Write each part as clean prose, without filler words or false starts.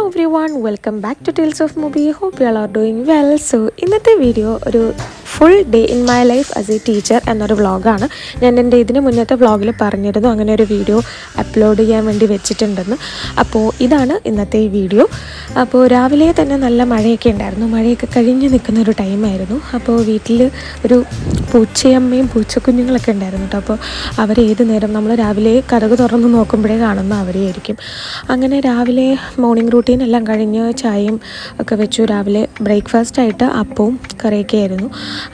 everyone, welcome back to Tales of Movie. Hope you all are doing well. So ഇന്നത്തെ video ഒരു full day in my life as a teacher എന്നൊരു വ്ളോഗാണ്. ഞാൻ എൻ്റെ ഇതിന് മുന്നത്തെ വ്ളോഗിൽ പറഞ്ഞിരുന്നു അങ്ങനെ ഒരു വീഡിയോ അപ്ലോഡ് ചെയ്യാൻ വേണ്ടി വെച്ചിട്ടുണ്ടെന്ന്. അപ്പോൾ ഇതാണ് ഇന്നത്തെ ഈ വീഡിയോ. അപ്പോൾ രാവിലെ തന്നെ നല്ല മഴയൊക്കെ ഉണ്ടായിരുന്നു. മഴയൊക്കെ കഴിഞ്ഞ് നിൽക്കുന്ന ഒരു ടൈമായിരുന്നു. അപ്പോൾ വീട്ടിൽ ഒരു പൂച്ചയമ്മയും പൂച്ചക്കുഞ്ഞുങ്ങളൊക്കെ ഉണ്ടായിരുന്നു കേട്ടോ. അപ്പോൾ അവരേത് നേരം നമ്മൾ രാവിലെ കതക് തുറന്ന് നോക്കുമ്പോഴേ കാണുന്ന അവരെയായിരിക്കും. അങ്ങനെ രാവിലെ മോർണിംഗ് റൂട്ടീൻ എല്ലാം കഴിഞ്ഞ് ചായയും ഒക്കെ വെച്ചു. രാവിലെ ബ്രേക്ക്ഫാസ്റ്റായിട്ട് അപ്പവും കറിയൊക്കെ ആയിരുന്നു.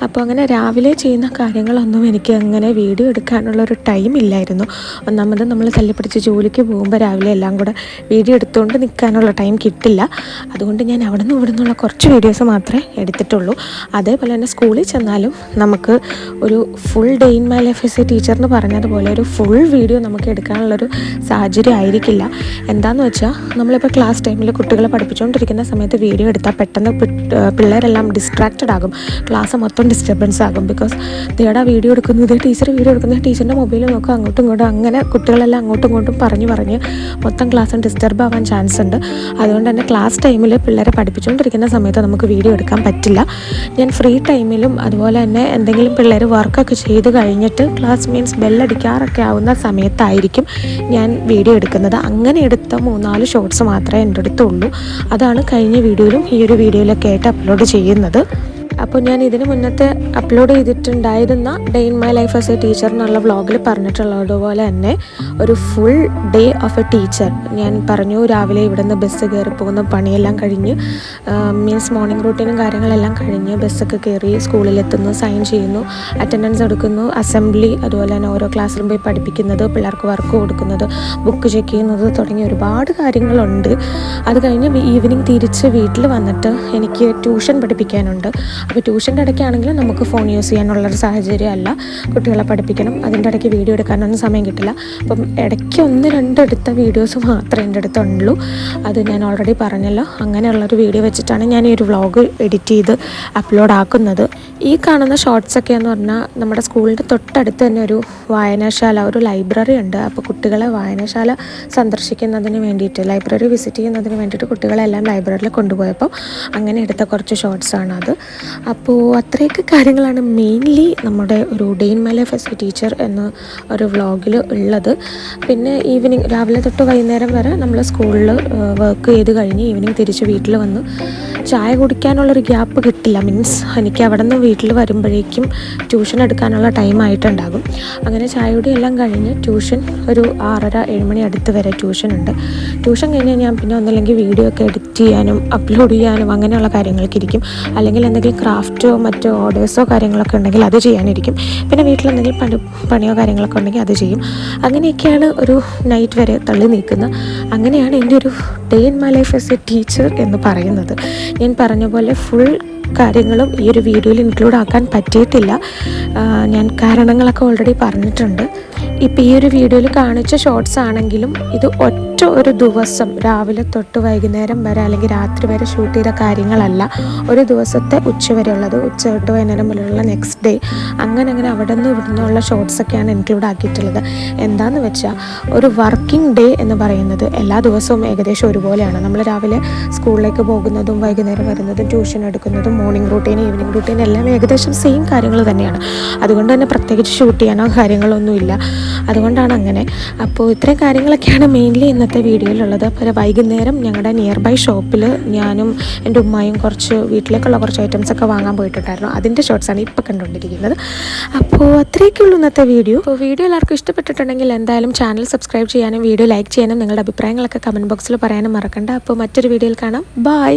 അപ്പോൾ അങ്ങനെ രാവിലെ ചെയ്യുന്ന കാര്യങ്ങളൊന്നും എനിക്ക് അങ്ങനെ വീഡിയോ എടുക്കാനുള്ളൊരു ടൈം ഇല്ലായിരുന്നു. ഒന്നാമത് നമ്മൾ തല്ലിപ്പിടിച്ച് ജോലിക്ക് പോകുമ്പോൾ രാവിലെ എല്ലാം കൂടെ വീഡിയോ എടുത്തുകൊണ്ട് നിൽക്കാനുള്ള ടൈം കിട്ടില്ല. അതുകൊണ്ട് ഞാൻ അവിടെ നിന്ന് ഇവിടെ നിന്നുള്ള കുറച്ച് വീഡിയോസ് മാത്രമേ എടുത്തിട്ടുള്ളൂ. അതേപോലെ തന്നെ സ്കൂളിൽ ചെന്നാലും നമുക്ക് ഒരു full day in my life as a teacher എന്ന് പറഞ്ഞതുപോലെ ഒരു ഫുൾ വീഡിയോ നമുക്ക് എടുക്കാനുള്ളൊരു സാഹചര്യം ആയിരിക്കില്ല. എന്താണെന്ന് വെച്ചാൽ നമ്മളിപ്പോൾ ക്ലാസ് ടൈമിൽ കുട്ടികളെ പഠിപ്പിച്ചുകൊണ്ടിരിക്കുന്ന സമയത്ത് വീഡിയോ എടുത്താൽ പെട്ടെന്ന് പിള്ളേരെല്ലാം ഡിസ്ട്രാക്റ്റഡ് ആകും. ക്ലാസ് മൊത്തം ഡിസ്റ്റർബൻസ് ആകും. ബിക്കോസ് തേടാ വീഡിയോ എടുക്കുന്നത്, ടീച്ചർ വീഡിയോ എടുക്കുന്നത്, ടീച്ചറിൻ്റെ മൊബൈൽ നോക്കുക, അങ്ങോട്ടും ഇങ്ങോട്ടും അങ്ങനെ കുട്ടികളെല്ലാം അങ്ങോട്ടും ഇങ്ങോട്ടും പറഞ്ഞ് മൊത്തം ക്ലാസ്സും ഡിസ്റ്റർബ് ആവാൻ ചാൻസ് ഉണ്ട്. അതുകൊണ്ട് തന്നെ ക്ലാസ് ടൈമിൽ പിള്ളേരെ പഠിപ്പിച്ചുകൊണ്ടിരിക്കുന്ന സമയത്ത് നമുക്ക് വീഡിയോ എടുക്കാൻ പറ്റില്ല. ഞാൻ ഫ്രീ ടൈമിലും അതുപോലെ തന്നെ എന്തെങ്കിലും പിള്ളേർ വർക്കൊക്കെ ചെയ്ത് കഴിഞ്ഞിട്ട് ക്ലാസ് മീൻസ് ബെല്ലടിക്കാറൊക്കെ ആവുന്ന സമയത്തായിരിക്കും ഞാൻ വീഡിയോ എടുക്കുന്നത്. അങ്ങനെ എടുത്ത 3-4 ഷോർട്സ് മാത്രമേ എൻ്റെ അടുത്തുള്ളൂ. അതാണ് കഴിഞ്ഞ വീഡിയോയിലും ഈ ഒരു വീഡിയോയിലൊക്കെ ആയിട്ട് അപ്ലോഡ് ചെയ്യുന്നത്. അപ്പോൾ ഞാൻ ഇതിന് മുന്നത്തെ അപ്ലോഡ് ചെയ്തിട്ടുണ്ടായിരുന്ന day in my life as a teacher എന്നുള്ള വ്ളോഗിൽ പറഞ്ഞിട്ടുള്ളതുപോലെ തന്നെ ഒരു full day of a teacher ഞാൻ പറഞ്ഞു. രാവിലെ ഇവിടെ നിന്ന് ബസ് കയറി പോകുന്ന പണിയെല്ലാം കഴിഞ്ഞ് മീൻസ് മോർണിംഗ് റൂട്ടീനും കാര്യങ്ങളെല്ലാം കഴിഞ്ഞ് ബസ്സൊക്കെ കയറി സ്കൂളിലെത്തുന്നു, സൈൻ ചെയ്യുന്നു, അറ്റൻഡൻസ് എടുക്കുന്നു, അസംബ്ലി, അതുപോലെ തന്നെ ഓരോ ക്ലാസ്സിലും പോയി പഠിപ്പിക്കുന്നത്, പിള്ളേർക്ക് വർക്ക് കൊടുക്കുന്നത്, ബുക്ക് ചെക്ക് ചെയ്യുന്നത് തുടങ്ങി ഒരുപാട് കാര്യങ്ങളുണ്ട്. അത് കഴിഞ്ഞ് ഈവനിങ് തിരിച്ച് വീട്ടിൽ വന്നിട്ട് എനിക്ക് ട്യൂഷൻ പഠിപ്പിക്കാനുണ്ട്. അപ്പോൾ ട്യൂഷൻ്റെ ഇടയ്ക്കാണെങ്കിലും നമുക്ക് ഫോൺ യൂസ് ചെയ്യാനുള്ളൊരു സാഹചര്യമല്ല. കുട്ടികളെ പഠിപ്പിക്കണം, അതിൻ്റെ ഇടയ്ക്ക് വീഡിയോ എടുക്കാനൊന്നും സമയം കിട്ടില്ല. അപ്പം ഇടയ്ക്ക് 1-2 എടുത്ത വീഡിയോസ് മാത്രമേ എൻ്റെ അടുത്തുള്ളൂ. അത് ഞാൻ ഓൾറെഡി പറഞ്ഞല്ലോ. അങ്ങനെയുള്ളൊരു വീഡിയോ വെച്ചിട്ടാണ് ഞാൻ ഈ ഒരു വ്ളോഗ് എഡിറ്റ് ചെയ്ത് അപ്ലോഡ് ആക്കുന്നത്. ഈ കാണുന്ന ഷോർട്സൊക്കെ എന്ന് പറഞ്ഞാൽ നമ്മുടെ സ്കൂളിൻ്റെ തൊട്ടടുത്ത് തന്നെ ഒരു വായനശാല, ഒരു ലൈബ്രറി ഉണ്ട്. അപ്പോൾ കുട്ടികളെ വായനശാല സന്ദർശിക്കുന്നതിന് വേണ്ടിയിട്ട്, ലൈബ്രറി വിസിറ്റ് ചെയ്യുന്നതിന് വേണ്ടിയിട്ട് കുട്ടികളെല്ലാം ലൈബ്രറിയിൽ കൊണ്ടുപോയപ്പോൾ അങ്ങനെ എടുത്ത കുറച്ച് ഷോർട്സാണ് അത്. അപ്പോൾ അത്രയൊക്കെ കാര്യങ്ങളാണ് മെയിൻലി നമ്മുടെ ഒരു day in my life as a teacher എന്ന ഒരു വ്ളോഗിൽ ഉള്ളത്. പിന്നെ ഈവനിങ് രാവിലെ തൊട്ട് വൈകുന്നേരം വരെ നമ്മൾ സ്കൂളിൽ വർക്ക് ചെയ്ത് കഴിഞ്ഞ് ഈവനിങ് തിരിച്ച് വീട്ടിൽ വന്ന് ചായ കുടിക്കാനുള്ളൊരു ഗ്യാപ്പ് കിട്ടില്ല. മീൻസ് എനിക്ക് അവിടെ നിന്ന് വീട്ടിൽ വരുമ്പോഴേക്കും ട്യൂഷൻ എടുക്കാനുള്ള ടൈം ആയിട്ടുണ്ടാകും. അങ്ങനെ ചായ കുടി എല്ലാം കഴിഞ്ഞ് ട്യൂഷൻ ഒരു 6:30-7 മണി അടുത്ത് വരെ ട്യൂഷൻ ഉണ്ട്. ട്യൂഷൻ കഴിഞ്ഞ് ഞാൻ പിന്നെ ഒന്നല്ലെങ്കിൽ വീഡിയോ ഒക്കെ എഡിറ്റ് ചെയ്യാനും അപ്ലോഡ് ചെയ്യാനും അങ്ങനെയുള്ള കാര്യങ്ങൾക്ക് ഇരിക്കും. അല്ലെങ്കിൽ എന്തെങ്കിലും ക്രാഫ്റ്റോ മറ്റോ ഓർഡേഴ്സോ കാര്യങ്ങളൊക്കെ ഉണ്ടെങ്കിൽ അത് ചെയ്യാനിരിക്കും. പിന്നെ വീട്ടിലെന്തെങ്കിലും പണിയോ കാര്യങ്ങളൊക്കെ ഉണ്ടെങ്കിൽ അത് ചെയ്യും. അങ്ങനെയൊക്കെയാണ് ഒരു നൈറ്റ് വരെ തള്ളി നീക്കുന്നത്. അങ്ങനെയാണ് എൻ്റെ ഒരു day in my life as a teacher എന്ന് പറയുന്നത്. ഞാൻ പറഞ്ഞ പോലെ ഫുൾ കാര്യങ്ങളും ഈ ഒരു വീഡിയോയിൽ ഇൻക്ലൂഡ് ആക്കാൻ പറ്റിയിട്ടില്ല. ഞാൻ കാരണങ്ങളൊക്കെ ഓൾറെഡി പറഞ്ഞിട്ടുണ്ട്. ഇപ്പോൾ ഈ ഒരു വീഡിയോയിൽ കാണിച്ച ഷോർട്സ് ആണെങ്കിലും ഇത് ഒറ്റ ഒരു ദിവസം രാവിലെ തൊട്ട് വൈകുന്നേരം വരെ അല്ലെങ്കിൽ രാത്രി വരെ ഷൂട്ട് ചെയ്ത കാര്യങ്ങളല്ല. ഒരു ദിവസത്തെ ഉച്ച വരെ ഉള്ളത്, ഉച്ച തൊട്ട് വൈകുന്നേരം വരെയുള്ള നെക്സ്റ്റ് ഡേ, അങ്ങനെ അവിടെ നിന്ന് ഇവിടെ നിന്നുള്ള ഷോർട്സൊക്കെയാണ് ഇൻക്ലൂഡ് ആക്കിയിട്ടുള്ളത്. എന്താണെന്ന് വെച്ചാൽ ഒരു വർക്കിംഗ് ഡേ എന്ന് പറയുന്നത് എല്ലാ ദിവസവും ഏകദേശം ഒരുപോലെയാണ്. നമ്മൾ രാവിലെ സ്കൂളിലേക്ക് പോകുന്നതും വൈകുന്നേരം വരുന്നതും ട്യൂഷൻ എടുക്കുന്നതും മോർണിംഗ് റൂട്ടീൻ ഈവനിങ് റൂട്ടീൻ എല്ലാം ഏകദേശം സെയിം കാര്യങ്ങൾ തന്നെയാണ്. അതുകൊണ്ട് തന്നെ പ്രത്യേകിച്ച് ഷൂട്ട് ചെയ്യാനോ കാര്യങ്ങളൊന്നുമില്ല. അതുകൊണ്ടാണ് അങ്ങനെ. അപ്പോൾ ഇത്രയും കാര്യങ്ങളൊക്കെയാണ് മെയിൻലി ഇന്നത്തെ വീഡിയോയിലുള്ളത്. അപ്പോൾ വൈകുന്നേരം ഞങ്ങളുടെ നിയർ ബൈ ഷോപ്പിൽ ഞാനും എൻ്റെ ഉമ്മയും കുറച്ച് വീട്ടിലേക്കുള്ള കുറച്ച് ഐറ്റംസൊക്കെ വാങ്ങാൻ പോയിട്ടുണ്ടായിരുന്നു. അതിൻ്റെ ഷോർട്സാണ് ഇപ്പോൾ കണ്ടുകൊണ്ടിരിക്കുന്നത്. അപ്പോൾ അത്രയൊക്കെയുള്ളൂ ഇന്നത്തെ വീഡിയോ. അപ്പോൾ വീഡിയോ എല്ലാവർക്കും ഇഷ്ടപ്പെട്ടിട്ടുണ്ടെങ്കിൽ എന്തായാലും ചാനൽ സബ്സ്ക്രൈബ് ചെയ്യാനും വീഡിയോ ലൈക്ക് ചെയ്യാനും നിങ്ങളുടെ അഭിപ്രായങ്ങളൊക്കെ കമൻറ്റ് ബോക്സിൽ പറയാനും മറക്കണ്ട. അപ്പോൾ മറ്റൊരു വീഡിയോയിൽ കാണാം. ബൈ.